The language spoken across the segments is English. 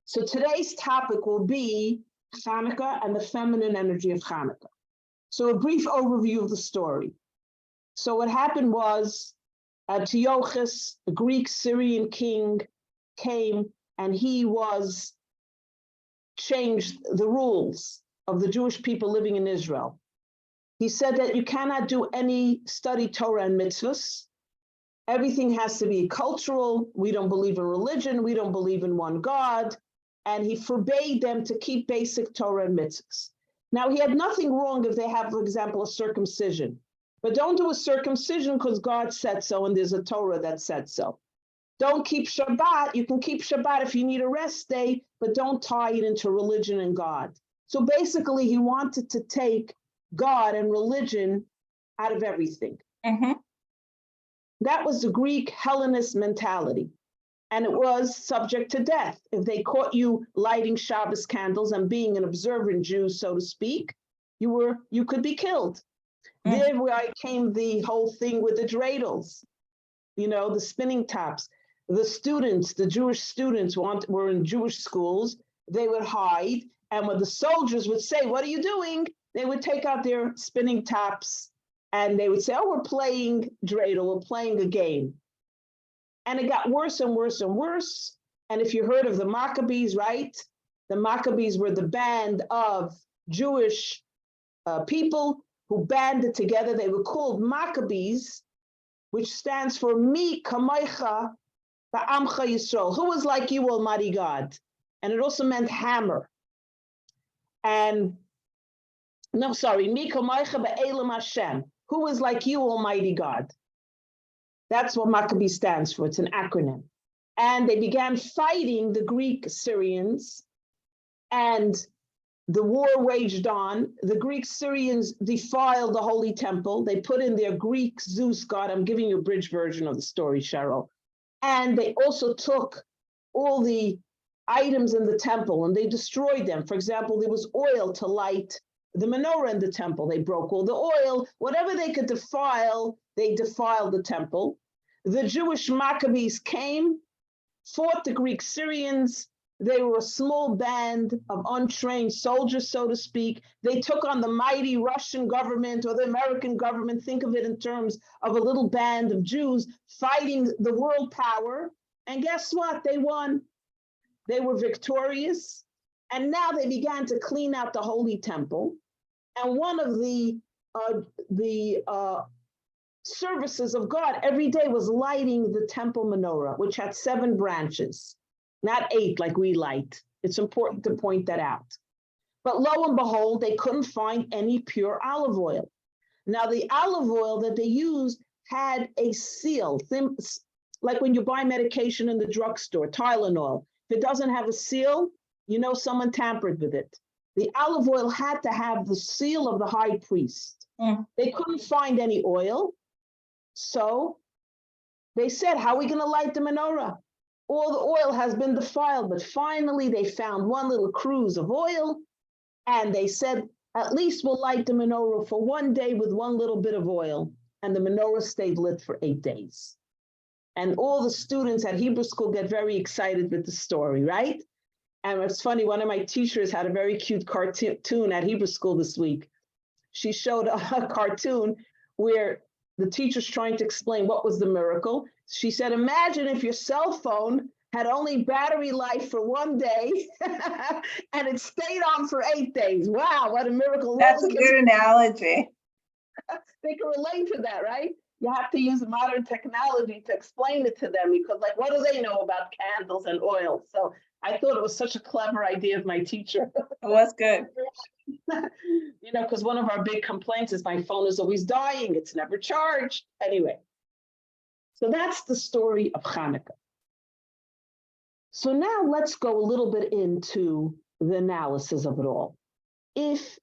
So today's topic will be Chanuukah and the feminine energy of Chanuukah. So a brief overview of the story. So what happened was Antiochus, a Greek Syrian king, came and he changed the rules of the Jewish people living in Israel. He said that you cannot do any study Torah and mitzvahs. Everything has to be cultural. We don't believe in religion. We don't believe in one God. And he forbade them to keep basic Torah and mitzvahs. Now, he had nothing wrong if they have, for example, a circumcision. But don't do a circumcision because God said so and there's a Torah that said so. Don't keep Shabbat. You can keep Shabbat if you need a rest day, but don't tie it into religion and God. So basically, he wanted to take God and religion out of everything. Mm-hmm. That was the Greek Hellenist mentality. And it was subject to death. If they caught you lighting Shabbos candles and being an observant Jew, so to speak, you could be killed. Mm. There where came the whole thing with the dreidels, the spinning tops. The students, the Jewish students were in Jewish schools, they would hide. And when the soldiers would say, "What are you doing?" they would take out their spinning tops and they would say, "Oh, we're playing dreidel, we're playing a game." And it got worse and worse and worse. And if you heard of the Maccabees, right? The Maccabees were the band of Jewish people who banded together. They were called Maccabees, which stands for Mi Kamoicha Ba'amcha Yisrael. Who was like you, Almighty God? And it also meant hammer. Mi Kamoicha Ba'elam Hashem. Who was like you, Almighty God? That's what Maccabee stands for. It's an acronym. And they began fighting the Greek Syrians, and the war waged on. The Greek Syrians defiled the Holy Temple. They put in their Greek Zeus god. I'm giving you a bridge version of the story, Cheryl. And they also took all the items in the temple and they destroyed them. For example, there was oil to light the menorah in the temple. They broke all the oil. Whatever they could defile, they defiled the temple. The Jewish Maccabees came, fought the Greek Syrians. They were a small band of untrained soldiers, so to speak. They took on the mighty Russian government or the American government. Think of it in terms of a little band of Jews fighting the world power. And guess what? They won. They were victorious. And now they began to clean out the Holy Temple. And one of the services of God every day was lighting the temple menorah, which had 7 branches, not 8 like we light. It's important to point that out. But lo and behold, they couldn't find any pure olive oil. Now, the olive oil that they used had a seal, like when you buy medication in the drugstore, Tylenol. If it doesn't have a seal, someone tampered with it. The olive oil had to have the seal of the high priest. Mm. They couldn't find any oil. So they said, how are we going to light the menorah? All the oil has been defiled, but finally they found one little cruse of oil, and they said, at least we'll light the menorah for one day with one little bit of oil, and the menorah stayed lit for 8 days. And all the students at Hebrew school get very excited with the story, right? And it's funny, one of my teachers had a very cute cartoon at Hebrew school this week. She showed a cartoon where the teacher's trying to explain what was the miracle. She said, imagine if your cell phone had only battery life for one day and it stayed on for 8 days. Wow, what a miracle. That's a good analogy. They can relate to that, right? You have to use modern technology to explain it to them because, what do they know about candles and oil? So I thought it was such a clever idea of my teacher. It was good. Because one of our big complaints is my phone is always dying. It's never charged. Anyway, so that's the story of Chanuukah. So now let's go a little bit into the analysis of it all. If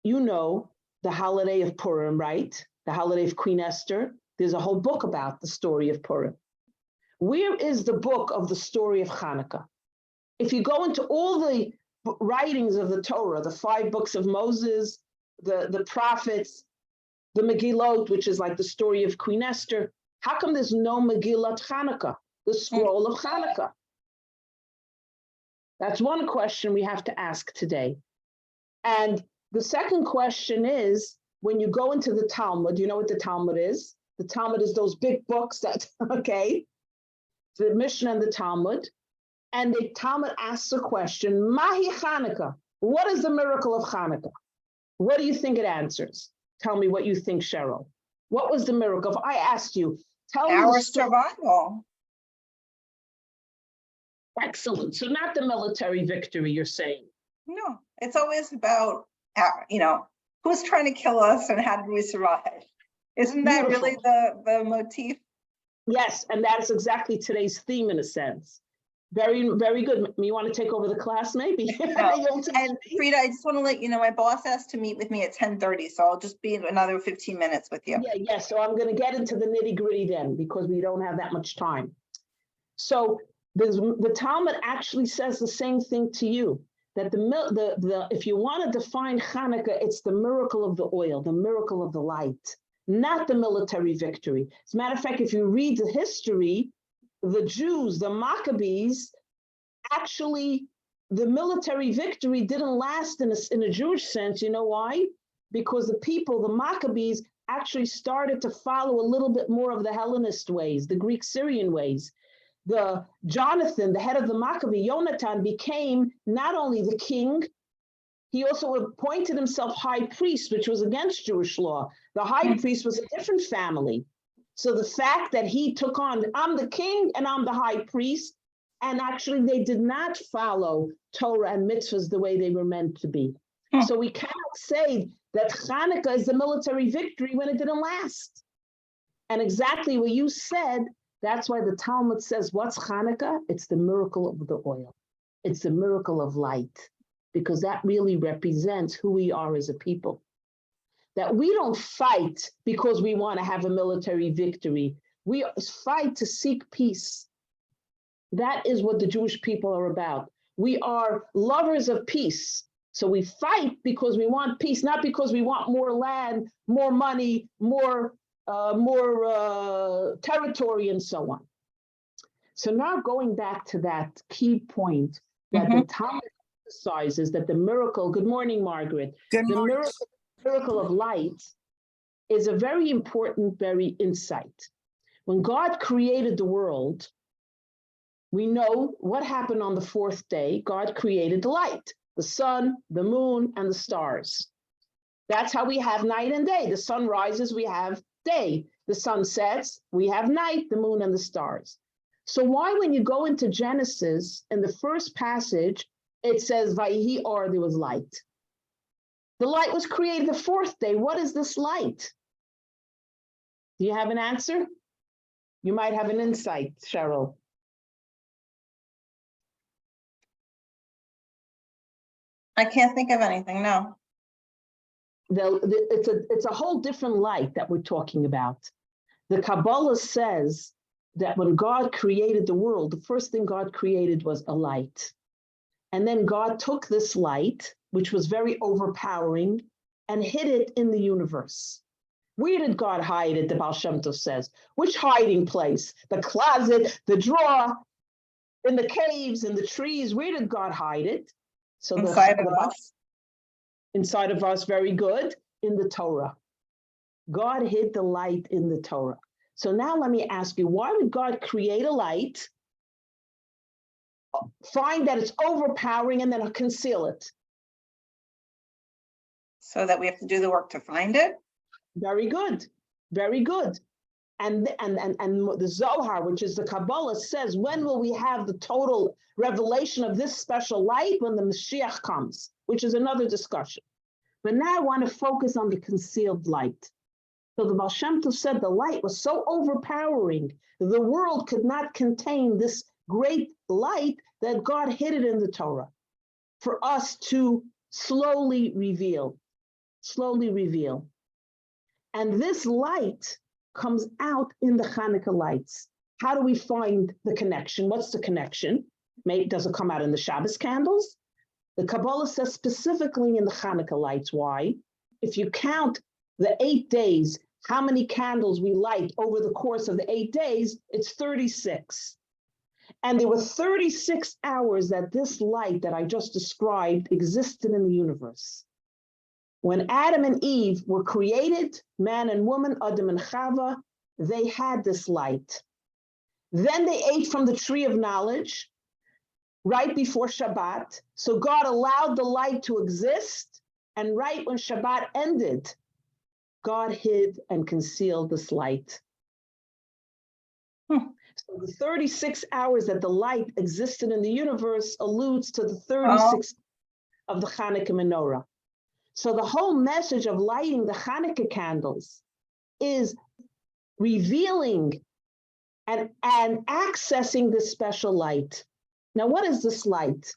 you know the holiday of Purim, right? The holiday of Queen Esther, there's a whole book about the story of Purim. Where is the book of the story of Chanuukah? If you go into all the writings of the Torah, the 5 books of Moses, the prophets, the Megillot, which is like the story of Queen Esther, how come there's no Megillat Chanuukah, the scroll of Chanuukah? That's one question we have to ask today. And the second question is, when you go into the Talmud, you know what the Talmud is? The Talmud is those big books that, okay, the Mishnah and the Talmud. And the Talmud asks a question, Mahi Chanuukah? What is the miracle of Chanuukah? What do you think it answers? Tell me what you think, Cheryl. What was the miracle? If I asked you, tell me Our the story. survival. Excellent. So not the military victory, you're saying. No, it's always about, who's trying to kill us and how did we survive? Isn't that Beautiful. really the motif? Yes, and that is exactly today's theme in a sense. Very, very good. You want to take over the class, maybe? No. And Freida, I just want to let you know, my boss asked to meet with me at 10:30, so I'll just be in another 15 minutes with you. Yeah. So I'm going to get into the nitty gritty then, because we don't have that much time. So the Talmud actually says the same thing to you, that if you want to define Chanuukah, it's the miracle of the oil, the miracle of the light, not the military victory. As a matter of fact, if you read the history, the Jews, the Maccabees, actually, the military victory didn't last in a Jewish sense. You know why? Because the people, the Maccabees, actually started to follow a little bit more of the Hellenist ways, the Greek Syrian ways. The Jonathan, the head of the Maccabee, Yonatan, became not only the king, he also appointed himself high priest, which was against Jewish law. The high priest was a different family. So the fact that he took on, I'm the king and I'm the high priest, and actually they did not follow Torah and mitzvahs the way they were meant to be. So we cannot say that Chanuukah is the military victory when it didn't last. And exactly what you said, that's why the Talmud says, what's Chanuukah? It's the miracle of the oil. It's the miracle of light, because that really represents who we are as a people. That we don't fight because we want to have a military victory. We fight to seek peace. That is what the Jewish people are about. We are lovers of peace. So we fight because we want peace, not because we want more land, more money, more territory, and so on. So now going back to that key point that the Talmud emphasizes, that the miracle, good morning, Margaret. Good morning. The miracle of light is a very important, very insight. When God created the world, we know what happened on the fourth day. God created the light, the sun, the moon, and the stars. That's how we have night and day. The sun rises, we have day. The sun sets, we have night, the moon, and the stars. So why, when you go into Genesis, in the first passage, it says, Vayihi or, there was light. The light was created the fourth day. What is this light? Do you have an answer? You might have an insight, Cheryl. I can't think of anything, no. It's a whole different light that we're talking about. The Kabbalah says that when God created the world, the first thing God created was a light. And then God took this light, which was very overpowering, and hid it in the universe. Where did God hide it, the Baal Shem Tov says? Which hiding place? The closet, the drawer, in the caves, in the trees. Where did God hide it? So Inside of us. Inside of us, very good, in the Torah. God hid the light in the Torah. So now let me ask you, why would God create a light, find that it's overpowering, and then conceal it? So that we have to do the work to find it? Very good, very good. And the Zohar, which is the Kabbalah, says, when will we have the total revelation of this special light? When the Mashiach comes, which is another discussion. But now I want to focus on the concealed light. So the Baal Shem Tov said the light was so overpowering, the world could not contain this great light, that God hid it in the Torah for us to slowly reveal. And this light comes out in the Chanuukah lights. How do we find the connection? What's the connection? Does it come out in the Shabbos candles? The Kabbalah says specifically in the Chanuukah lights. Why? If you count the 8 days, how many candles we light over the course of the 8 days, it's 36. And there were 36 hours that this light that I just described existed in the universe. When Adam and Eve were created, man and woman, Adam and Chava, they had this light. Then they ate from the tree of knowledge right before Shabbat. So God allowed the light to exist. And right when Shabbat ended, God hid and concealed this light. So the 36 hours that the light existed in the universe alludes to the 36 of the Chanuukah menorah. So the whole message of lighting the Chanuukah candles is revealing and accessing this special light. Now, what is this light?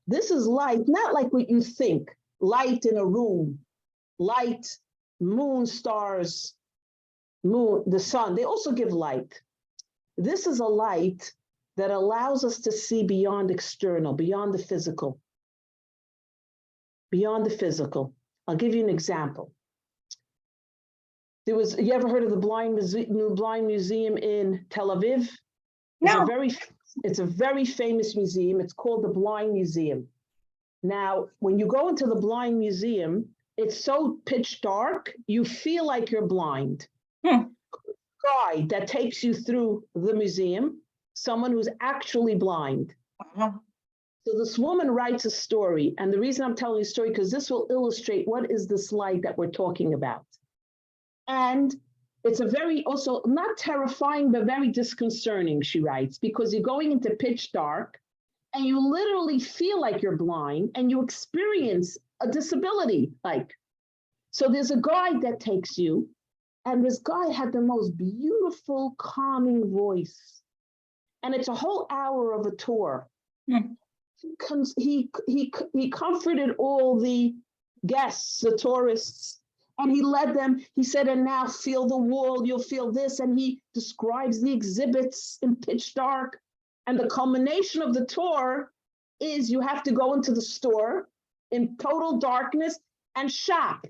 This is light, not like what you think, light in a room, light, moon, stars, moon, the sun, they also give light. This is a light that allows us to see beyond external, beyond the physical. Beyond the physical. I'll give you an example. You ever heard of the new blind museum in Tel Aviv? No. It's a very famous museum. It's called the Blind Museum. Now, when you go into the Blind Museum, it's so pitch dark, you feel like you're blind. Guide that takes you through the museum, someone who's actually blind. So this woman writes a story, and the reason I'm telling you a story, because this will illustrate what is this light that we're talking about. And it's a very, also not terrifying, but very disconcerting, she writes, because you're going into pitch dark, and you literally feel like you're blind, and you experience a disability, like. So there's a guide that takes you, and this guy had the most beautiful, calming voice. And it's a whole hour of a tour. He comforted all the guests, the tourists, and he led them. He said, and now feel the wall, you'll feel this. And he describes the exhibits in pitch dark. And the culmination of the tour is you have to go into the store in total darkness and shop.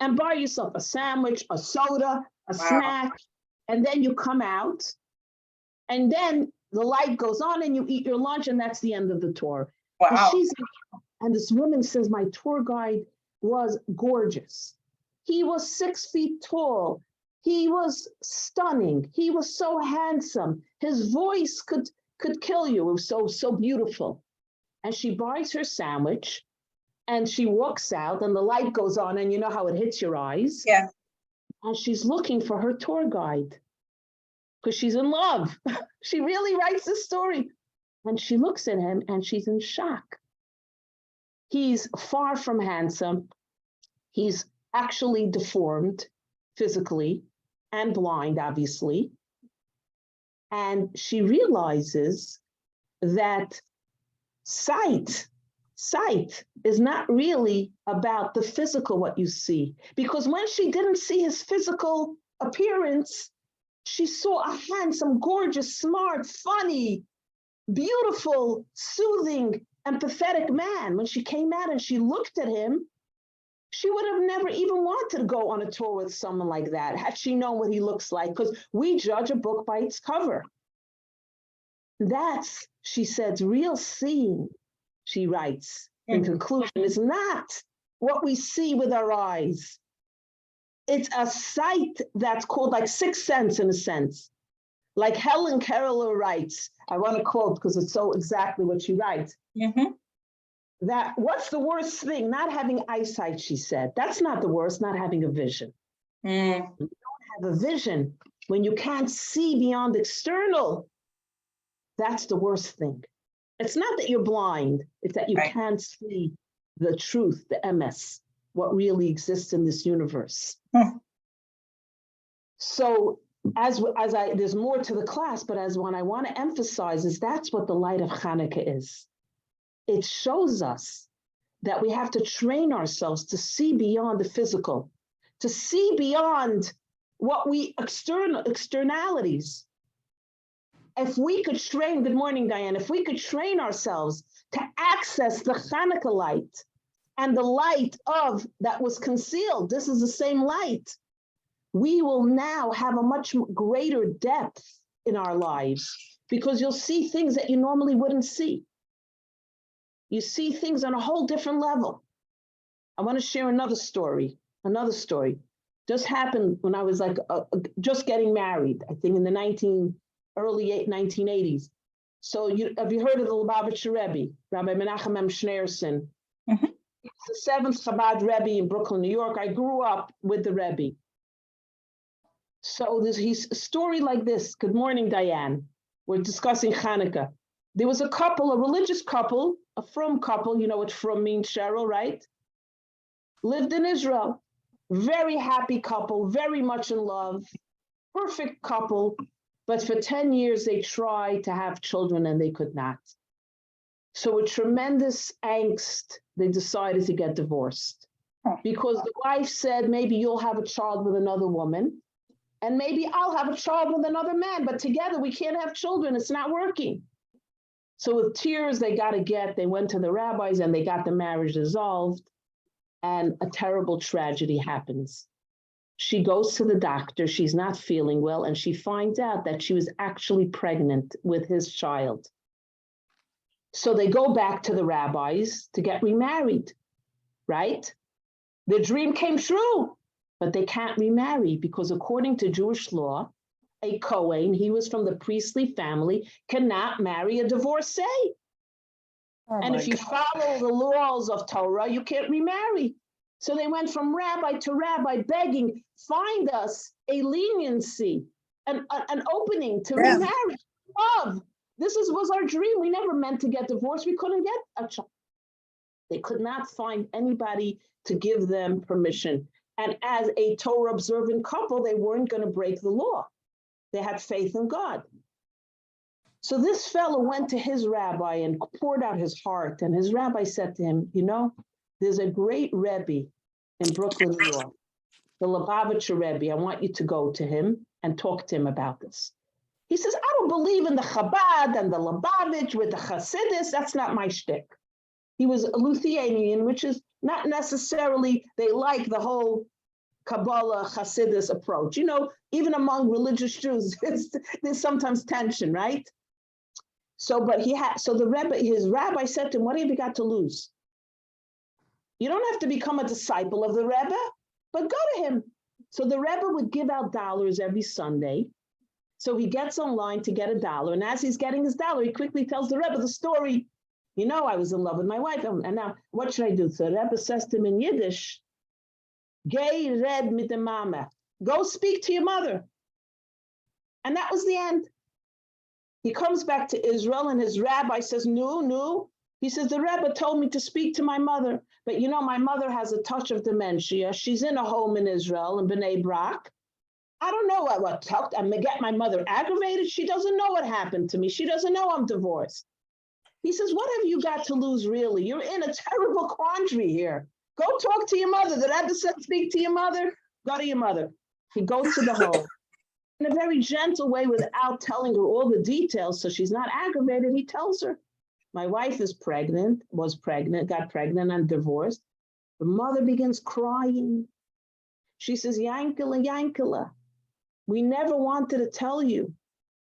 And buy yourself a sandwich, a soda, a snack, and then you come out, and then the light goes on and you eat your lunch, and that's the end of the tour. Wow. And this woman says, my tour guide was gorgeous. He was 6 feet tall. He was stunning. He was so handsome. His voice could kill you. It was so beautiful. And she buys her sandwich, and she walks out, and the light goes on, and you know how it hits your eyes. Yeah. And she's looking for her tour guide because she's in love. She really writes this story. And she looks at him, and she's in shock. He's far from handsome. He's actually deformed physically and blind, obviously. And she realizes that sight is not really about the physical, what you see. Because when she didn't see his physical appearance, she saw a handsome, gorgeous, smart, funny, beautiful, soothing, empathetic man. When she came out and she looked at him, she would have never even wanted to go on a tour with someone like that, had she known what he looks like, because we judge a book by its cover. That's, she says, real seeing, she writes in conclusion, is not what we see with our eyes. It's a sight that's called like sixth sense in a sense. Like Helen Keller writes, I want to quote because it's so exactly what she writes. That what's the worst thing? Not having eyesight, she said. That's not the worst, not having a vision. You don't have a vision when you can't see beyond external. That's the worst thing. It's not that you're blind, it's that you can't see the truth, the emes, what really exists in this universe. So as there's more to the class, but as what I want to emphasize is that's what the light of Chanuukah is. It shows us that we have to train ourselves to see beyond the physical, to see beyond what we externalities. If we could train, good morning, Diane, if we could train ourselves to access the Chanuukah light and the light of that was concealed, this is the same light, we will now have a much greater depth in our lives because you'll see things that you normally wouldn't see. You see things on a whole different level. I want to share another story. Just happened when I was like just getting married, I think in the early 1980s. So have you heard of the Lubavitcher Rebbe, Rabbi Menachem M. Schneerson? Mhm. He's the seventh Chabad Rebbe in Brooklyn, New York. I grew up with the Rebbe. So he's a story like this. Good morning, Diane. We're discussing Chanuukah. There was a couple, a religious couple, a frum couple, you know what frum means, Cheryl, right? Lived in Israel. Very happy couple, very much in love, perfect couple. But for 10 years, they tried to have children and they could not. So with tremendous angst, they decided to get divorced. Because the wife said, maybe you'll have a child with another woman, and maybe I'll have a child with another man, but together we can't have children, it's not working. So with tears they went to the rabbis and they got the marriage dissolved, and a terrible tragedy happens. She goes to the doctor, she's not feeling well, and she finds out that she was actually pregnant with his child. So they go back to the rabbis to get remarried, right? Their dream came true, but they can't remarry because according to Jewish law, a Kohen, he was from the priestly family, cannot marry a divorcee. And if you follow the laws of Torah, you can't remarry. So they went from rabbi to rabbi begging, find us a leniency, an opening to remarry, love. This was our dream. We never meant to get divorced. We couldn't get a child. They could not find anybody to give them permission. And as a Torah observant couple, they weren't going to break the law. They had faith in God. So this fellow went to his rabbi and poured out his heart. And his rabbi said to him, you know, there's a great Rebbe in Brooklyn, New York, the Lubavitcher Rebbe. I want you to go to him and talk to him about this. He says, I don't believe in the Chabad and the Lubavitch with the Hasidus. That's not my shtick. He was a Lithuanian, which is not necessarily, they like the whole Kabbalah Hasidus approach. You know, even among religious Jews, there's sometimes tension, right? So, but his rabbi said to him, what have you got to lose? You don't have to become a disciple of the Rebbe, but go to him. So the Rebbe would give out dollars every Sunday. So he gets online to get $1. And as he's getting his $1, he quickly tells the Rebbe the story. You know, I was in love with my wife. And now what should I do? So the Rebbe says to him in Yiddish, Geh red mit dem Mama. Go speak to your mother. And that was the end. He comes back to Israel and his rabbi says, no. He says, the Rebbe told me to speak to my mother. But you know, my mother has a touch of dementia. She's in a home in Israel, in Bnei Brak. I don't know what talked. I'm gonna get my mother aggravated. She doesn't know what happened to me. She doesn't know I'm divorced. He says, what have you got to lose, really? You're in a terrible quandary here. Go talk to your mother. The Rebbe said, speak to your mother. Go to your mother. He goes to the home. In a very gentle way, without telling her all the details, so she's not aggravated, he tells her, my wife is pregnant, got pregnant and divorced. The mother begins crying. She says, Yankala, we never wanted to tell you,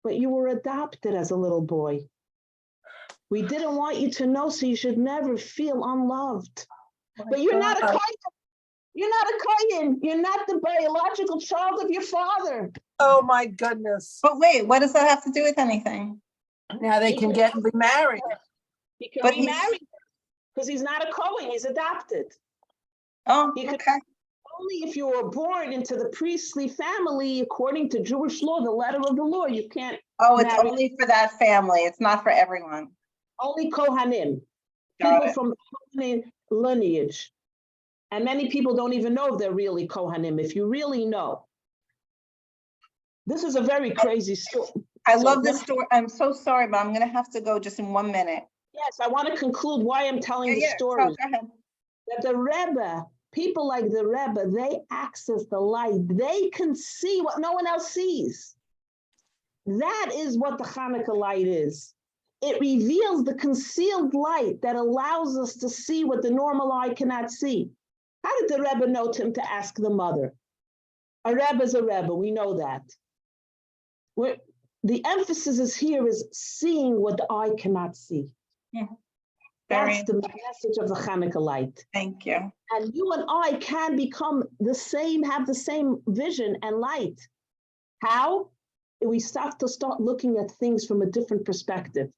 but you were adopted as a little boy. We didn't want you to know, so you should never feel unloved. But you're not a Kohen. You're not a Kohen. You're not the biological child of your father. Oh my goodness. But wait, what does that have to do with anything? Now they can get remarried. He can But remarry because he's not a Kohen, he's adopted. Oh, He okay. could, only if you were born into the priestly family, according to Jewish law, the letter of the law, you can't. Oh, it's marry. only for that family. It's not for everyone. Only Kohanim, Got people it. from the Kohanim lineage. And many people don't even know if they're really Kohanim, if you really know. This is a very crazy story. I love this story. I'm so sorry, but I'm going to have to go just in 1 minute. Yes, I want to conclude why I'm telling the story. Go ahead. That the Rebbe, people like the Rebbe, they access the light. They can see what no one else sees. That is what the Chanuukah light is. It reveals the concealed light that allows us to see what the normal eye cannot see. How did the Rebbe know him to ask the mother? A Rebbe is a Rebbe, we know that. the emphasis is here is seeing what the eye cannot see. Yeah. That's the message of the Chanuukah light. Thank you. And you and I can become the same, have the same vision and light. How? We start looking at things from a different perspective.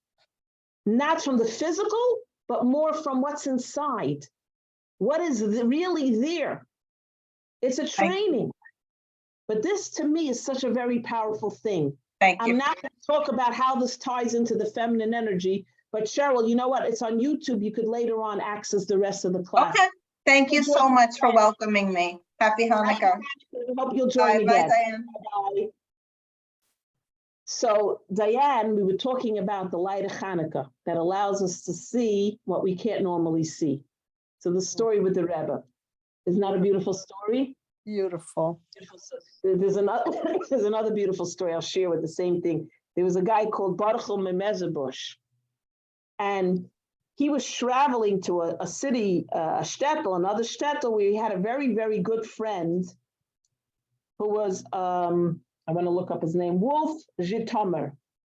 Not from the physical, but more from what's inside. What is really there? It's a training. But this to me is such a very powerful thing. Thank you. I'm not going to talk about how this ties into the feminine energy, but Cheryl, you know what? It's on YouTube. You could later on access the rest of the class. Okay. Thank you so much for welcoming me. Happy Hanukkah. I hope you'll join Bye, again. Diane. Bye. So Diane, we were talking about the light of Chanuukah that allows us to see what we can't normally see. So the story with the Rebbe. Isn't that a beautiful story? Beautiful. There's another beautiful story I'll share with the same thing. There was a guy called Baruch Memezebush, and he was traveling to a city, a shtetl, another shtetl, where he had a very, very good friend who was, I want to look up his name, Wolf Zhitomer.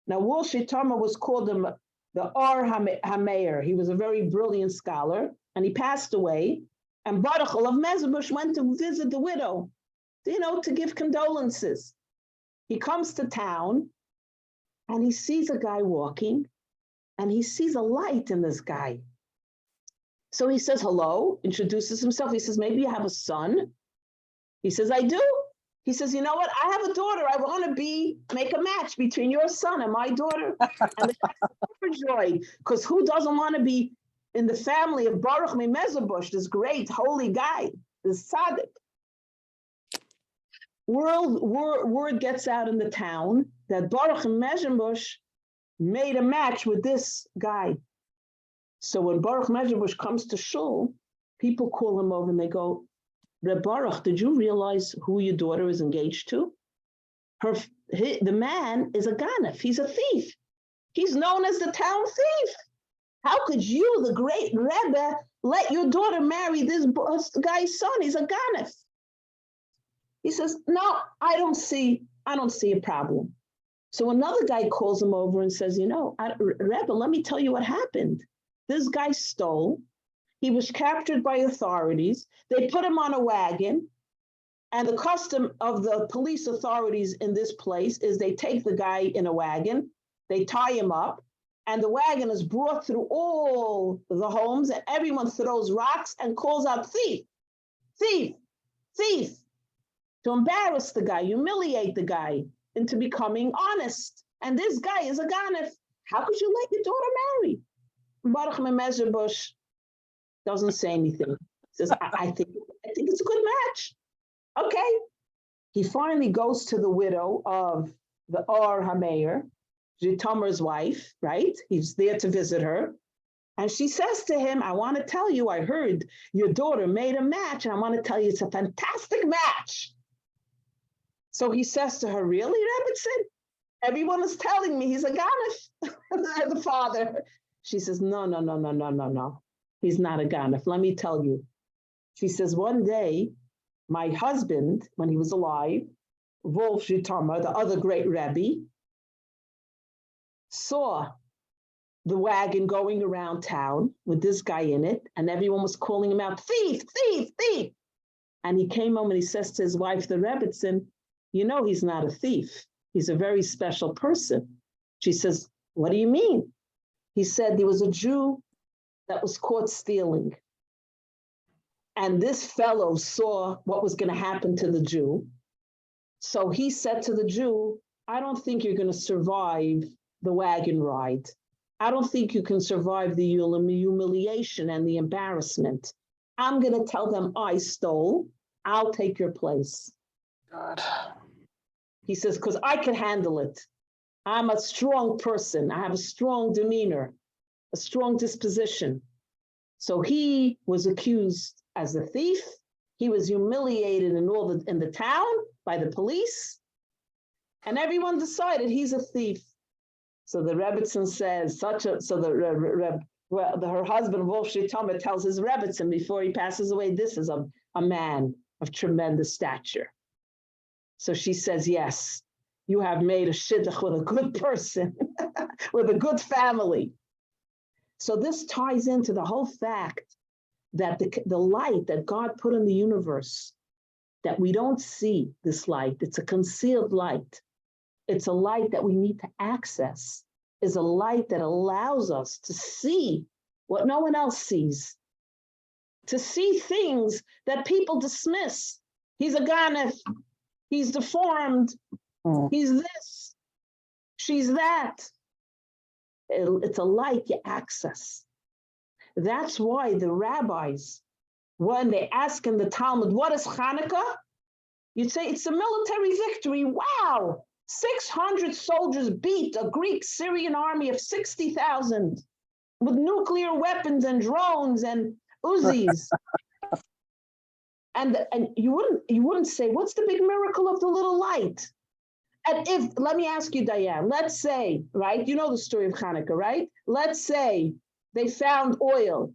Now, Wolf Zhitomer was called the Or HaMeir. He was a very brilliant scholar, and he passed away. And Baruch of Mezebush went to visit the widow, to give condolences. He comes to town, and he sees a guy walking, and he sees a light in this guy. So he says, hello, introduces himself. He says, maybe you have a son? He says, I do. He says, you know what? I have a daughter. I want to make a match between your son and my daughter. And the guy is overjoyed, because who doesn't want to be in the family of Baruch Memezebush, this great holy guy, this tzaddik? Word gets out in the town that Baruch Memezebush made a match with this guy. So when Baruch Memezebush comes to shul, people call him over and they go, Reb Baruch, did you realize who your daughter is engaged to? The man is a ganef. He's a thief. He's known as the town thief. How could you, the great Rebbe, let your daughter marry this guy's son? He's a ganef. He says, no, I don't see a problem. So another guy calls him over and says, Rebbe, let me tell you what happened. This guy stole. He was captured by authorities. They put him on a wagon. And the custom of the police authorities in this place is they take the guy in a wagon, they tie him up, and the wagon is brought through all the homes, and everyone throws rocks and calls out, thief, thief, thief, to embarrass the guy, humiliate the guy into becoming honest. And this guy is a ganef. How could you let your daughter marry? Baruch Memezebush doesn't say anything. He says, I think it's a good match. Okay. He finally goes to the widow of the Or HaMeir, Zhitomer's wife, right? He's there to visit her. And she says to him, I want to tell you, I heard your daughter made a match, and I want to tell you it's a fantastic match. So he says to her, really, Rebbetzin? Everyone is telling me he's a ganef, the father. She says, no. He's not a ganef. Let me tell you. She says, one day, my husband, when he was alive, Wolf Zhitomer, the other great Rebbe, saw the wagon going around town with this guy in it, and everyone was calling him out, thief, thief, thief. And he came home and he says to his wife, the Rebbetzin, he's not a thief. He's a very special person. She says, what do you mean? He said there was a Jew that was caught stealing. And this fellow saw what was going to happen to the Jew. So he said to the Jew, I don't think you're going to survive the wagon ride. I don't think you can survive the humiliation and the embarrassment. I'm going to tell them I stole. I'll take your place. God. He says, because I can handle it. I'm a strong person. I have a strong demeanor, a strong disposition. So he was accused as a thief. He was humiliated in the town by the police. And everyone decided he's a thief. So the Rebbetzin says, her husband, Wolf Zhitomer, tells his Rebbetzin before he passes away, this is a man of tremendous stature. So she says, yes, you have made a shidduch with a good person, with a good family. So this ties into the whole fact that the light that God put in the universe, that we don't see this light, it's a concealed light. It's a light that we need to access, is a light that allows us to see what no one else sees, to see things that people dismiss. He's a ganef, he's deformed, he's this, she's that. It's a light you access. That's why the rabbis, when they ask in the Talmud, what is Chanuukah? You'd say, it's a military victory. Wow, 600 soldiers beat a Greek-Syrian army of 60,000 with nuclear weapons and drones and Uzis. and you wouldn't say, what's the big miracle of the little light? And if, let me ask you, Diane, let's say, right, you know the story of Chanuukah, right? Let's say they found oil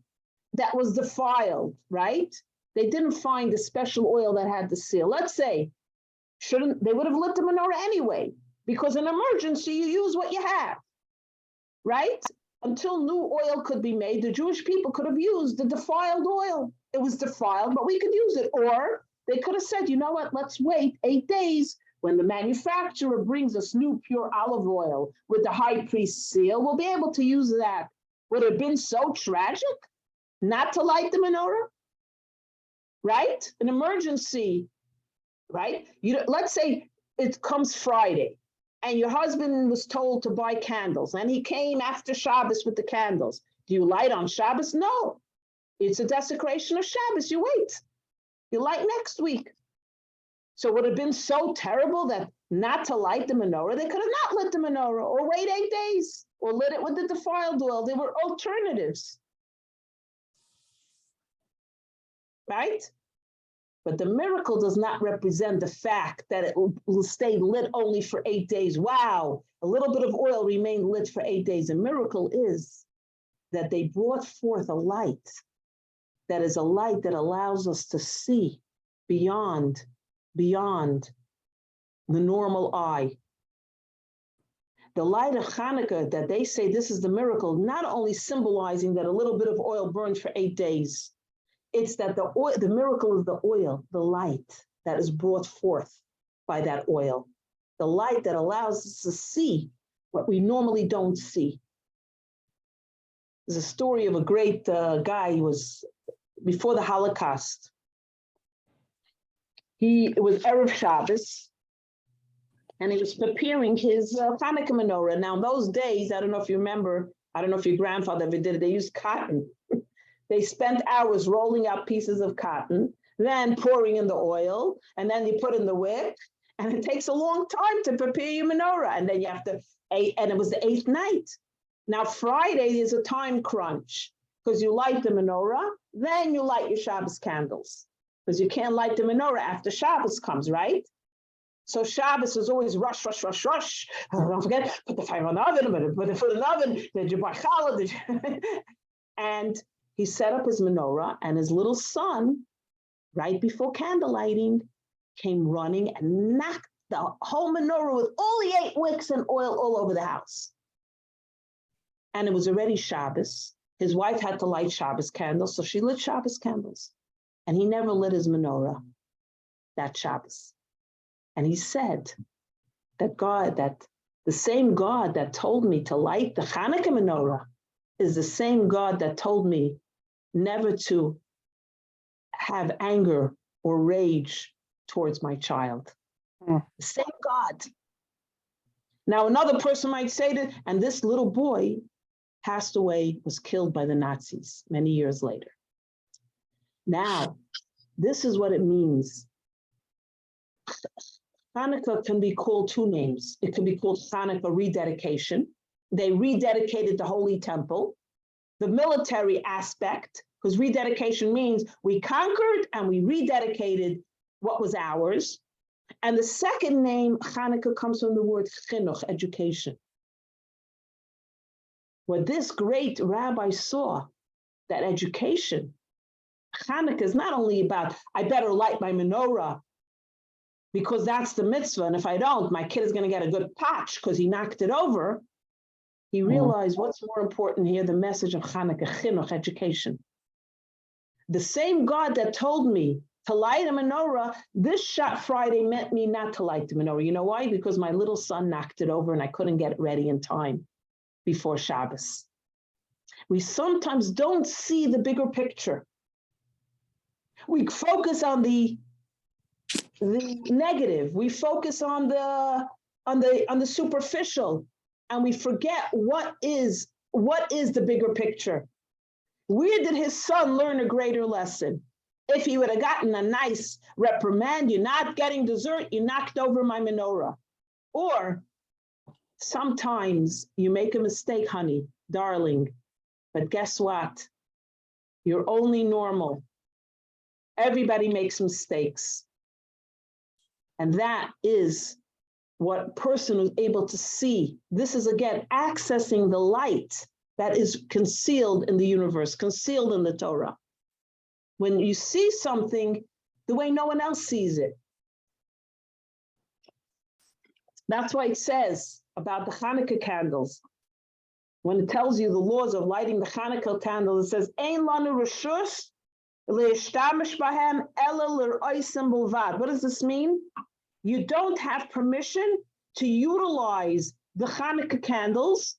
that was defiled, right? They didn't find the special oil that had the seal. Let's say, they would have lit the menorah anyway, because in emergency, you use what you have, right? Until new oil could be made, the Jewish people could have used the defiled oil. It was defiled, but we could use it. Or they could have said, you know what, let's wait 8 days. When the manufacturer brings us new pure olive oil with the high priest seal, we'll be able to use that. Would it have been so tragic not to light the menorah? Right? An emergency, right? Let's say it comes Friday and your husband was told to buy candles and he came after Shabbos with the candles. Do you light on Shabbos? No. It's a desecration of Shabbos. You wait. You light next week. So would it have been so terrible that not to light the menorah? They could have not lit the menorah or wait 8 days or lit it with the defiled oil. There were alternatives, right? But the miracle does not represent the fact that it will stay lit only for 8 days. Wow, a little bit of oil remained lit for 8 days. The miracle is that they brought forth a light that is a light that allows us to see beyond the normal eye. The light of Chanuukah, that they say this is the miracle, not only symbolizing that a little bit of oil burned for 8 days, it's that the miracle is the oil, the light that is brought forth by that oil, the light that allows us to see what we normally don't see. There's a story of a great guy. He was, before the Holocaust, it was Erev Shabbos, and he was preparing his Chanuukah menorah. Now, in those days, I don't know if you remember, I don't know if your grandfather ever did it, they used cotton. They spent hours rolling out pieces of cotton, then pouring in the oil, and then you put in the wick, and it takes a long time to prepare your menorah. And then you have to, and it was the 8th night. Now, Friday is a time crunch, because you light the menorah, then you light your Shabbos candles. Because you can't light the menorah after Shabbos comes, right? So Shabbos is always rush. Don't forget, put the fire on the oven, put the food in the oven, did you buy challah? And he set up his menorah, and his little son, right before candle lighting, came running and knocked the whole menorah with all the 8 wicks and oil all over the house. And it was already Shabbos. His wife had to light Shabbos candles, so she lit Shabbos candles. And he never lit his menorah that Shabbos. And he said that the same God that told me to light the Chanuukah menorah is the same God that told me never to have anger or rage towards my child. The same God. Now, another person might say that, and this little boy passed away, was killed by the Nazis many years later. Now, this is what it means. Chanuukah can be called 2 names. It can be called Chanuukah rededication. They rededicated the Holy Temple. The military aspect, because rededication means we conquered and we rededicated what was ours. And the second name, Chanuukah, comes from the word chinuch, education. What this great rabbi saw, that education, Chanuukah is not only about, I better light my menorah because that's the mitzvah. And if I don't, my kid is going to get a good patch because he knocked it over. He realized what's more important here, the message of Chanuukah, chinuch, education. The same God that told me to light a menorah, this Friday meant me not to light the menorah. You know why? Because my little son knocked it over and I couldn't get it ready in time before Shabbos. We sometimes don't see the bigger picture. We focus on the negative. We focus on the superficial, and we forget what is the bigger picture. Where did his son learn a greater lesson? If he would have gotten a nice reprimand, you're not getting dessert, you knocked over my menorah. Or sometimes you make a mistake, honey, darling, but guess what? You're only normal. Everybody makes mistakes. And that is what person was able to see. This is, again, accessing the light that is concealed in the universe, concealed in the Torah. When you see something the way no one else sees it. That's why it says about the Chanuukah candles. When it tells you the laws of lighting the Chanuukah candle, it says, Ein lanu reshus le'ishtamish bahem ela l'roisim bulvad. What does this mean? You don't have permission to utilize the Chanuukah candles,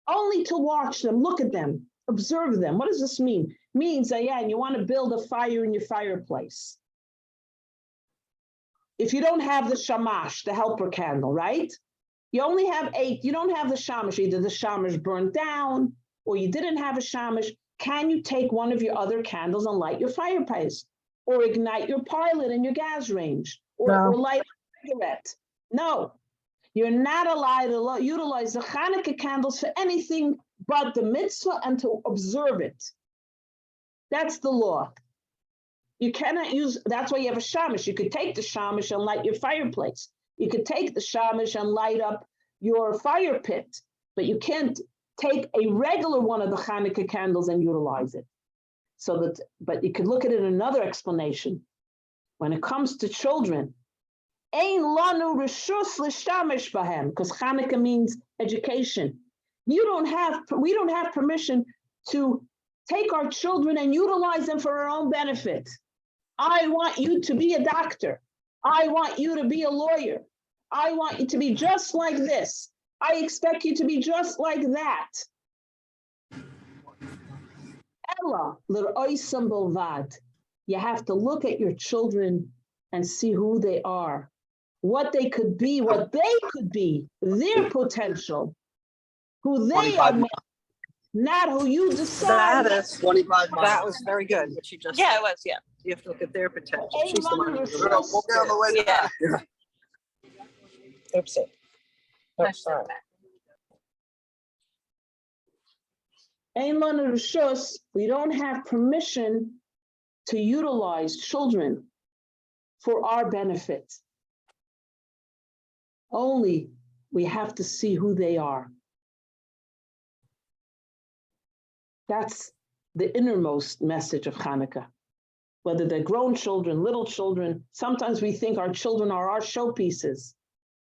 only to watch them, look at them, observe them. What does this mean? It means that, yeah, and you want to build a fire in your fireplace. If you don't have the shamash, the helper candle, right? You only have 8, you don't have the shamash, either the shamash burned down or you didn't have a shamash. Can you take one of your other candles and light your fireplace or ignite your pilot in your gas range or light a cigarette? No, you're not allowed to utilize the Chanuukah candles for anything but the mitzvah and to observe it. That's the law. You cannot use, that's why you have a shamash. You could take the shamash and light your fireplace. You could take the shamash and light up your fire pit, but you can't take a regular one of the Chanuukah candles and utilize it. So that, but you could look at it in another explanation. When it comes to children, Ein lanu reshus l'shtamish bahem, because Chanuukah means education. We don't have permission to take our children and utilize them for our own benefit. I want you to be a doctor. I want you to be a lawyer. I want you to be just like this. I expect you to be just like that. Ella l'roisim bulvad. You have to look at your children and see who they are, what they could be, their potential, who they are, not who you decide. That is 25 miles. That was very good, what you just Yeah, said. it was, yeah. You have to look at their potential. Ain't She's the one none who of really the We'll be on the way back. Oopsie. Oh, sorry. Ein lanu reshus, we don't have permission to utilize children for our benefit. Only we have to see who they are. That's the innermost message of Chanuukah. Whether they're grown children, little children, sometimes we think our children are our showpieces.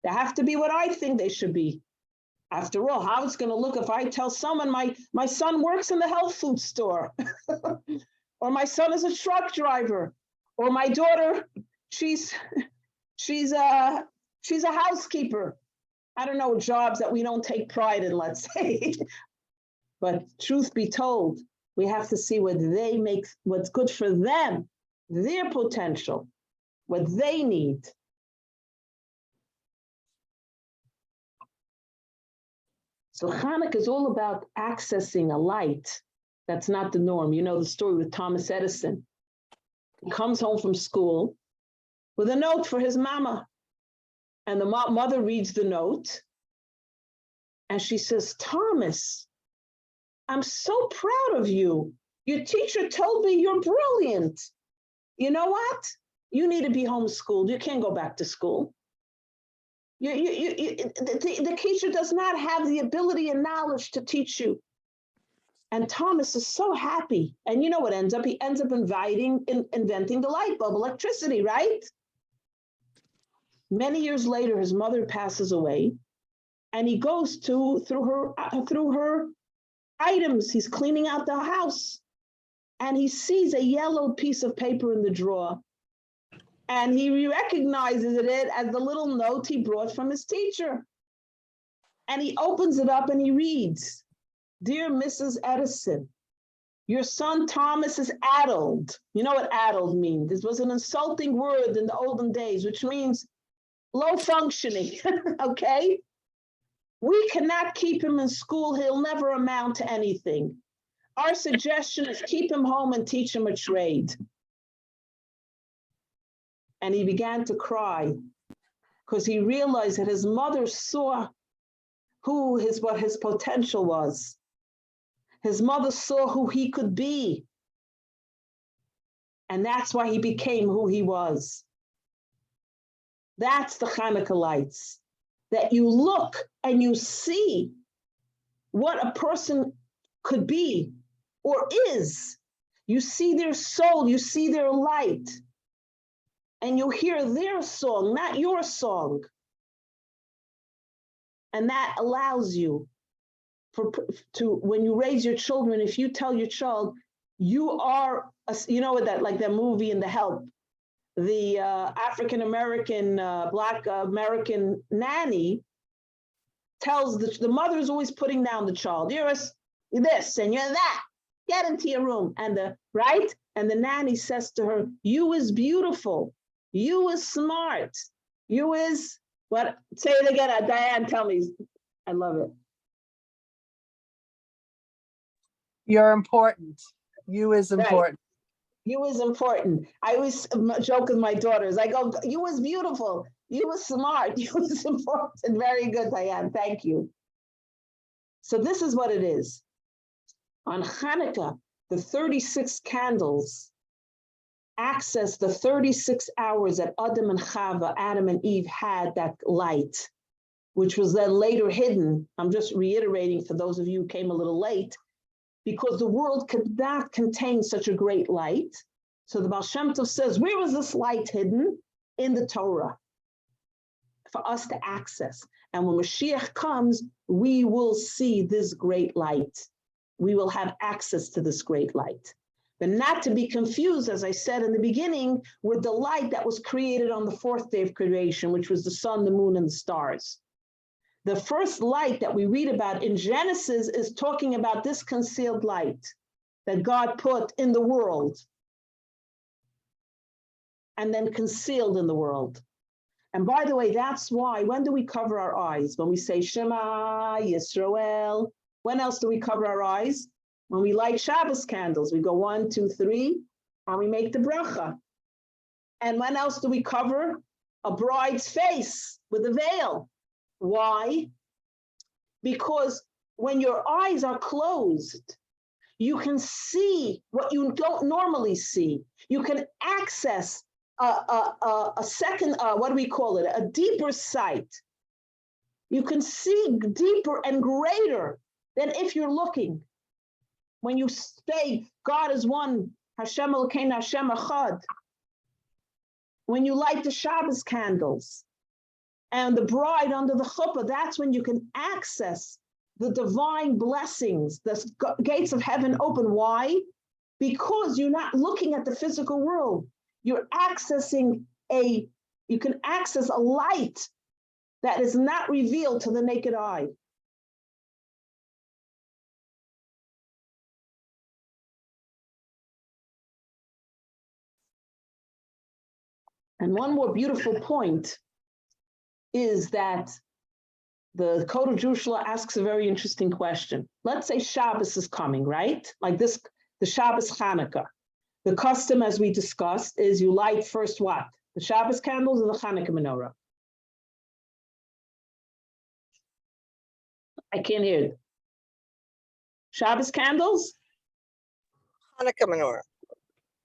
They have to be what I think they should be. After all, how it's going to look if I tell someone my son works in the health food store, or my son is a truck driver, or my daughter, she's a housekeeper. I don't know, jobs that we don't take pride in, let's say. But truth be told, we have to see what they make, what's good for them, their potential, what they need. So Chanuukah is all about accessing a light that's not the norm. You know the story with Thomas Edison. He comes home from school with a note for his mama. And the mother reads the note. And she says, Thomas, I'm so proud of you. Your teacher told me you're brilliant. You know what? You need to be homeschooled. You can't go back to school. The teacher does not have the ability and knowledge to teach you. And Thomas is so happy. And you know what ends up? He ends up inventing the light bulb, electricity, right? Many years later, his mother passes away, and he goes through her items. He's cleaning out the house, and he sees a yellow piece of paper in the drawer, and he recognizes it as the little note he brought from his teacher. And he opens it up and he reads, "Dear Mrs. Edison, your son Thomas is addled." You know what addled means? This was an insulting word in the olden days, which means low functioning, okay? We cannot keep him in school. He'll never amount to anything. Our suggestion is keep him home and teach him a trade. And he began to cry because he realized that his mother saw what his potential was. His mother saw who he could be. And that's why he became who he was. That's the Chanuukah lights, that you look and you see what a person could be or is. You see their soul, you see their light, and you hear their song, not your song. And that allows you when you raise your children, if you tell your child, you are, you know, like that movie in The Help, the African-American, Black American nanny tells the mother is always putting down the child. You're this and you're that. Get into your room. And the nanny says to her, you is beautiful. You is smart. You is what? Say it again. Diane, tell me. I love it. You're important. You is important. You is important. I always joke with my daughters. I go, you was beautiful. You was smart. You was important. Very good, Diane. Thank you. So this is what it is. On Chanuukah, the 36 candles access the 36 hours that Adam and Chava, Adam and Eve had that light, which was then later hidden. I'm just reiterating for those of you who came a little late, because the world could not contain such a great light. So the Baal Shem Tov says, where was this light hidden? In the Torah, for us to access. And when Mashiach comes, we will see this great light. We will have access to this great light. But not to be confused, as I said in the beginning, with the light that was created on the fourth day of creation, which was the sun, the moon, and the stars. The first light that we read about in Genesis is talking about this concealed light that God put in the world and then concealed in the world. And by the way, that's why, when do we cover our eyes? When we say Shema Yisrael. When else do we cover our eyes? When we light Shabbos candles, we go 1, 2, 3, and we make the bracha. And when else do we cover a bride's face with a veil? Why? Because when your eyes are closed, you can see what you don't normally see. You can access a second, what do we call it? A deeper sight. You can see deeper and greater than if you're looking. When you say God is one, Hashem Elokeinu Hashem Echad. When you light the Shabbos candles and the bride under the chuppah, that's when you can access the divine blessings, the gates of heaven open. Why? Because you're not looking at the physical world. You're accessing you can access a light that is not revealed to the naked eye. And one more beautiful point is that the Code of Jewish Law asks a very interesting question. Let's say Shabbos is coming, right? Like this, the Shabbos Chanuukah. The custom, as we discussed, is you light first what? The Shabbos candles or the Chanuukah menorah? I can't hear it. Shabbos candles? Hanukkah menorah.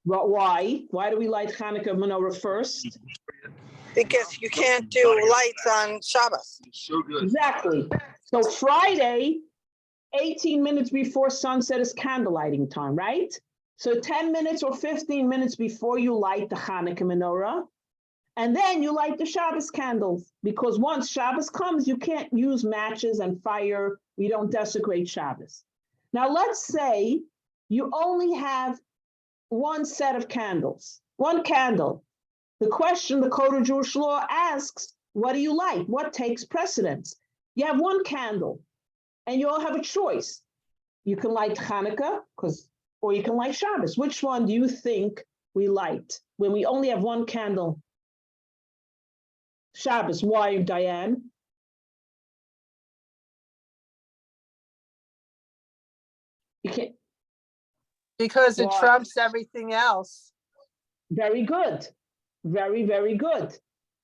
Well, why? Why do we light Chanuukah menorah first? Because you can't do lights on Shabbos. So good. Exactly. So Friday, 18 minutes before sunset is candle lighting time, right? So 10 minutes or 15 minutes before you light the Chanuukah menorah, And then you light the Shabbos candles, because once Shabbos comes, you can't use matches and fire. We don't desecrate Shabbos. Now, let's say you only have one set of candles, one candle. The question the Code of Jewish Law asks, what do you light? What takes precedence? You have one candle, and you all have a choice. You can light Chanuukah, or you can light Shabbos. Which one do you think we light when we only have one candle? Shabbos. Why, Diane? You can't. Because it Why? trumps everything else. Very good. Very, very good.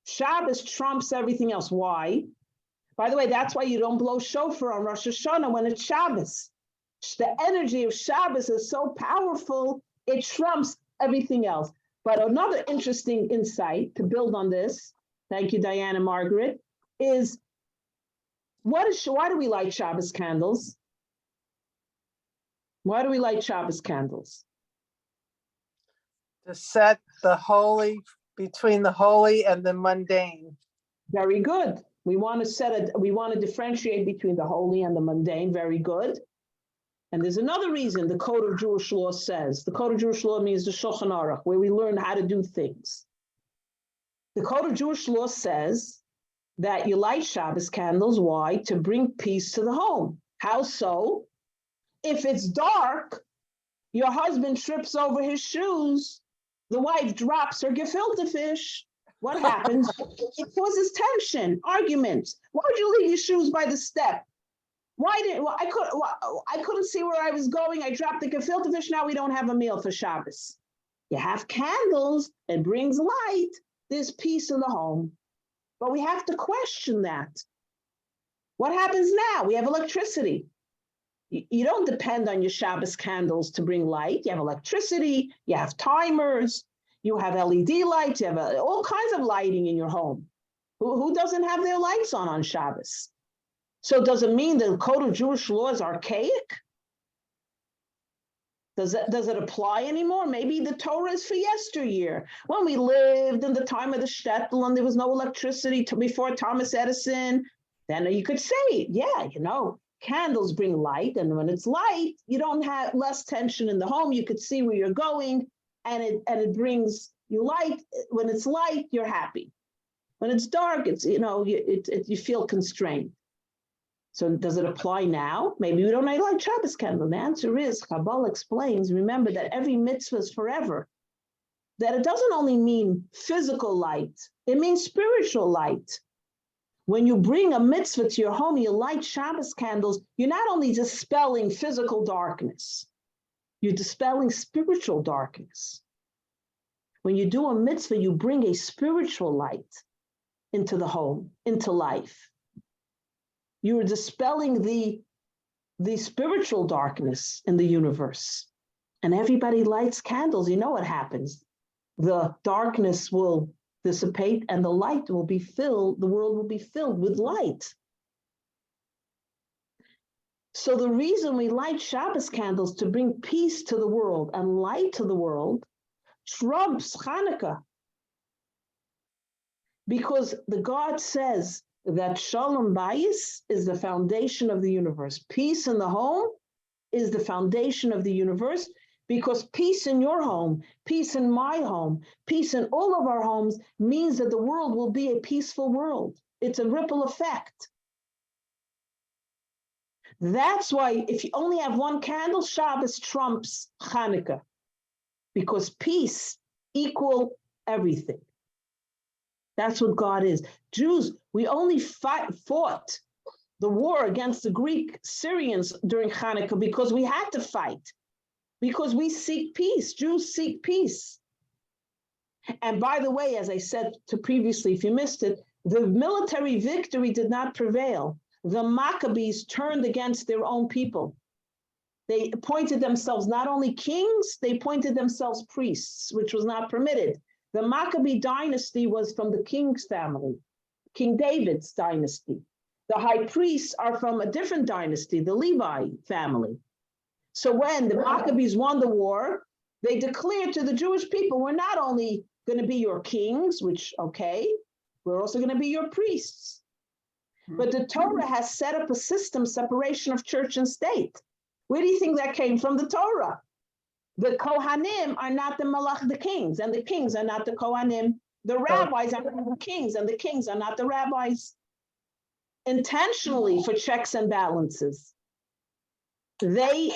Shabbos trumps everything else. Why? By the way, that's why you don't blow shofar on Rosh Hashanah when it's Shabbos. The energy of Shabbos is so powerful, it trumps everything else. But another interesting insight to build on this, thank you, Diane and Margaret, is why do we light Shabbos candles? Why do we light Shabbos candles? To set the holy between the holy and the mundane. Very good. We want to differentiate between the holy and the mundane. Very good. And there's another reason the Code of Jewish Law says. The Code of Jewish Law means the Shulchan Aruch, where we learn how to do things. The Code of Jewish Law says that you light Shabbos candles. Why? To bring peace to the home. How so? If it's dark, your husband trips over his shoes, the wife drops her gefilte fish. What happens? It causes tension, arguments. Why'd you leave your shoes by the step? I couldn't see where I was going. I dropped the gefilte fish. Now we don't have a meal for Shabbos. You have candles. It brings light. There's peace in the home. But we have to question that. What happens now? We have electricity. You don't depend on your Shabbos candles to bring light. You have electricity. You have timers. You have LED lights. You have all kinds of lighting in your home. Who doesn't have their lights on Shabbos? So does it mean the Code of Jewish Law is archaic? Does it apply anymore? Maybe the Torah is for yesteryear, when we lived in the time of the shtetl and there was no electricity before Thomas Edison. Then you could say, yeah, candles bring light, and when it's light, you don't have less tension in the home. You could see where you're going, and it brings you light. When it's light, you're happy. When it's dark, it's you feel constrained. So does it apply now? Maybe we don't light Shabbos candle. The answer is, Kabbalah explains, remember that every mitzvah is forever. That it doesn't only mean physical light, it means spiritual light. When you bring a mitzvah to your home, you light Shabbos candles, you're not only dispelling physical darkness, you're dispelling spiritual darkness. When you do a mitzvah, you bring a spiritual light into the home, into life. You are dispelling the spiritual darkness in the universe. And everybody lights candles. You know what happens. The darkness will dissipate and the light will be filled, the world will be filled with light. So the reason we light Shabbos candles to bring peace to the world and light to the world trumps Chanuukah. Because the God says that Shalom Bayis is the foundation of the universe. Peace in the home is the foundation of the universe, because peace in your home, peace in my home, peace in all of our homes means that the world will be a peaceful world. It's a ripple effect. That's why if you only have one candle, Shabbos trumps Chanuukah, because peace equals everything. That's what God is. Jews, we only fought the war against the Greek Syrians during Chanuukah because we had to fight, because we seek peace. Jews seek peace. And by the way, as I said previously, if you missed it, the military victory did not prevail. The Maccabees turned against their own people. They appointed themselves not only kings, they appointed themselves priests, which was not permitted. The Maccabee dynasty was from the king's family, King David's dynasty. The high priests are from a different dynasty, the Levi family. So when the Maccabees won the war, they declared to the Jewish people, we're not only going to be your kings, which, okay, we're also going to be your priests. But the Torah has set up a system, separation of church and state. Where do you think that came from? The Torah. The Kohanim are not the Malach, the kings, and the kings are not the Kohanim. The rabbis are not the kings, and the kings are not the rabbis. Intentionally for checks and balances. They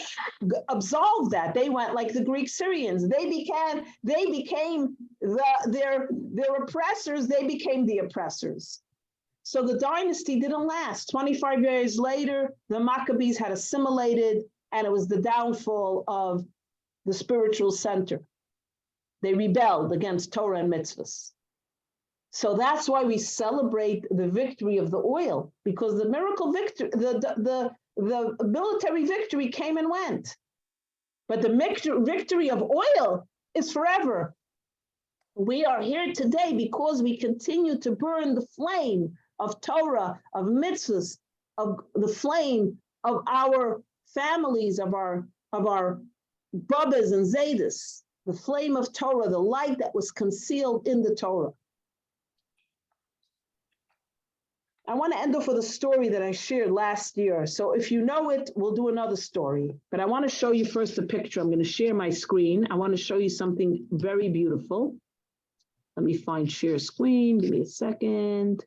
absolved that. They went like the Greek Syrians. They became their oppressors. They became the oppressors. So the dynasty didn't last. 25 years later, the Maccabees had assimilated, and it was the downfall of the spiritual center. They rebelled against Torah and mitzvahs. So that's why we celebrate the victory of the oil, because the miracle victory, the military victory came and went. But the victory of oil is forever. We are here today because we continue to burn the flame of Torah, of mitzvahs, of the flame of our families, of our Babas and Zaydas, the flame of Torah, the light that was concealed in the Torah. I want to end off with a story that I shared last year. So if you know it, we'll do another story. But I want to show you first a picture. I'm going to share my screen. I want to show you something very beautiful. Let me find share screen. Give me a second.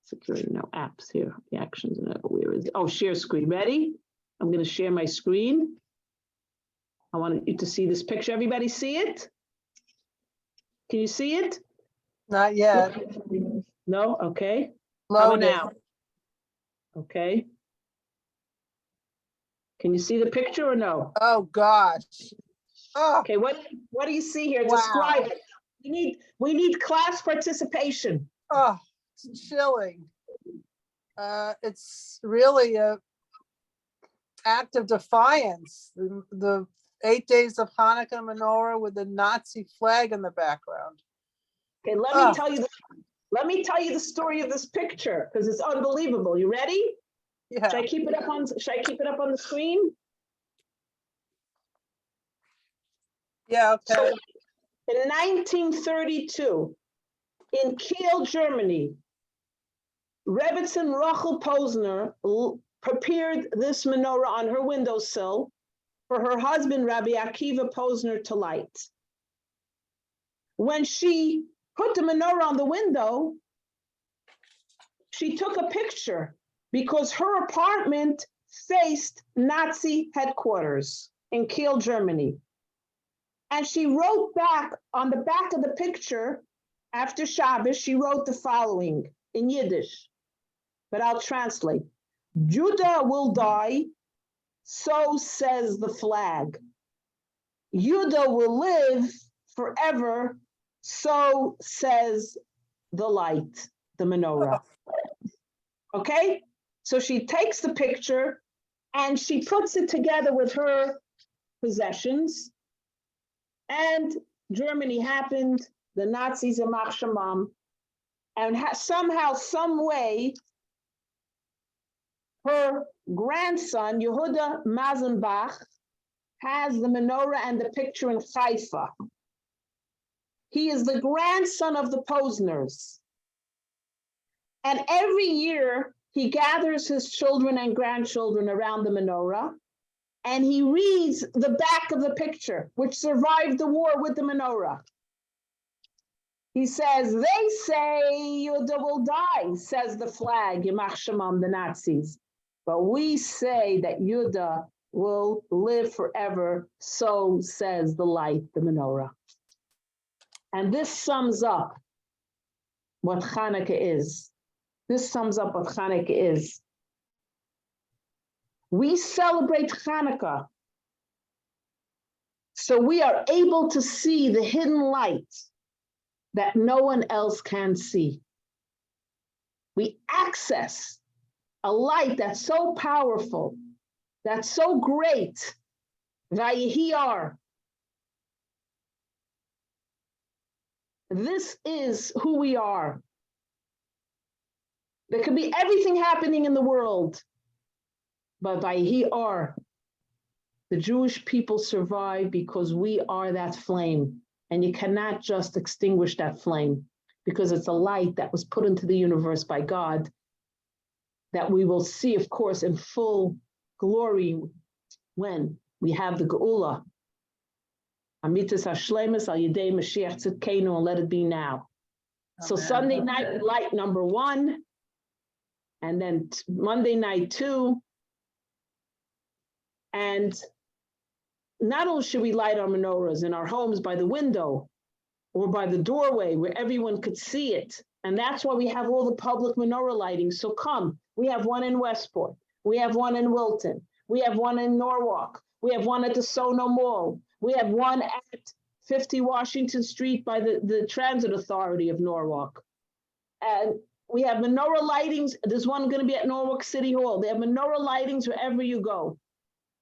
Security, no apps here. The actions, where is it? Oh, share screen. Ready? I'm going to share my screen. I want you to see this picture. Everybody see it? Can you see it? Not yet. No? Okay. How about Loading. now? Okay. Can you see the picture or no? Oh, gosh. Oh, Okay, what do you see here? Wow. Describe it. We need class participation. oh, it's chilling. It's really a act of defiance. The 8 days of Hanukkah menorah with the Nazi flag in the background. Okay, let me tell you the story of this picture because it's unbelievable. You ready? Yeah. Should I keep it up on the screen? Yeah, okay. So in 1932, in Kiel, Germany, Rebbetzin Rachel Posner prepared this menorah on her windowsill for her husband, Rabbi Akiva Posner, to light. When she put the menorah on the window, she took a picture because her apartment faced Nazi headquarters in Kiel, Germany. And she wrote back on the back of the picture, after Shabbos, she wrote the following in Yiddish, but I'll translate. Judah will die, so says the flag. Judah will live forever, so says the light, the menorah. Okay? So she takes the picture and she puts it together with her possessions. And Germany happened, the Nazis in Iyamach Shemam, and somehow, some way, her grandson, Yehuda Mazenbach, has the menorah and the picture in Haifa. He is the grandson of the Posners. And every year, he gathers his children and grandchildren around the menorah, and he reads the back of the picture, which survived the war with the menorah. He says, they say Yehuda will die, says the flag, Iyamach Shemam, the Nazis. But we say that Yehuda will live forever, so says the light, the menorah. And this sums up what Chanuukah is. This sums up what Chanuukah is. We celebrate Chanuukah so we are able to see the hidden light that no one else can see. We access a light that's so powerful, that's so great, Vayihiyar. This is who we are. There could be everything happening in the world, but Vayihiyar, the Jewish people survive because we are that flame. And you cannot just extinguish that flame because it's a light that was put into the universe by God that we will see, of course, in full glory when we have the Geula. Amitas Hashlemus al Yedei Mashiach Tzidkenu, and let it be now. So Amen. Sunday night, light number 1, and then Monday night 2. And not only should we light our menorahs in our homes by the window or by the doorway where everyone could see it. And that's why we have all the public menorah lighting. So come, we have one in Westport. We have one in Wilton. We have one in Norwalk. We have one at the Sono Mall. We have one at 50 Washington Street by the Transit Authority of Norwalk. And we have menorah lightings. There's one going to be at Norwalk City Hall. They have menorah lightings wherever you go.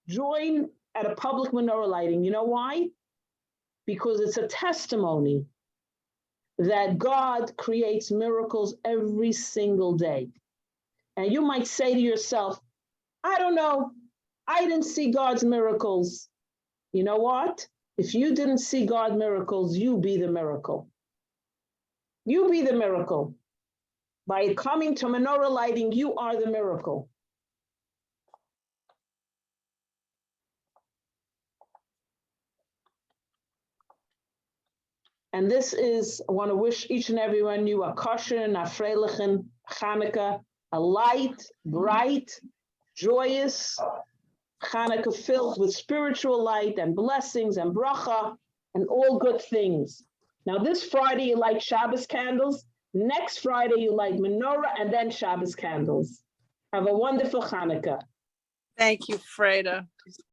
Join at a public menorah lighting. You know why? Because it's a testimony that God creates miracles every single day. And you might say to yourself, I don't know, I didn't see God's miracles. You know what? If you didn't see God's miracles, you be the miracle. You be the miracle. By coming to menorah lighting, you are the miracle. And this is, I want to wish each and every one of you a kosher and a freilichen Chanuukah, a light, bright, joyous Chanuukah filled with spiritual light and blessings and bracha and all good things. Now this Friday you light Shabbos candles, next Friday you light menorah and then Shabbos candles. Have a wonderful Chanuukah. Thank you, Freida.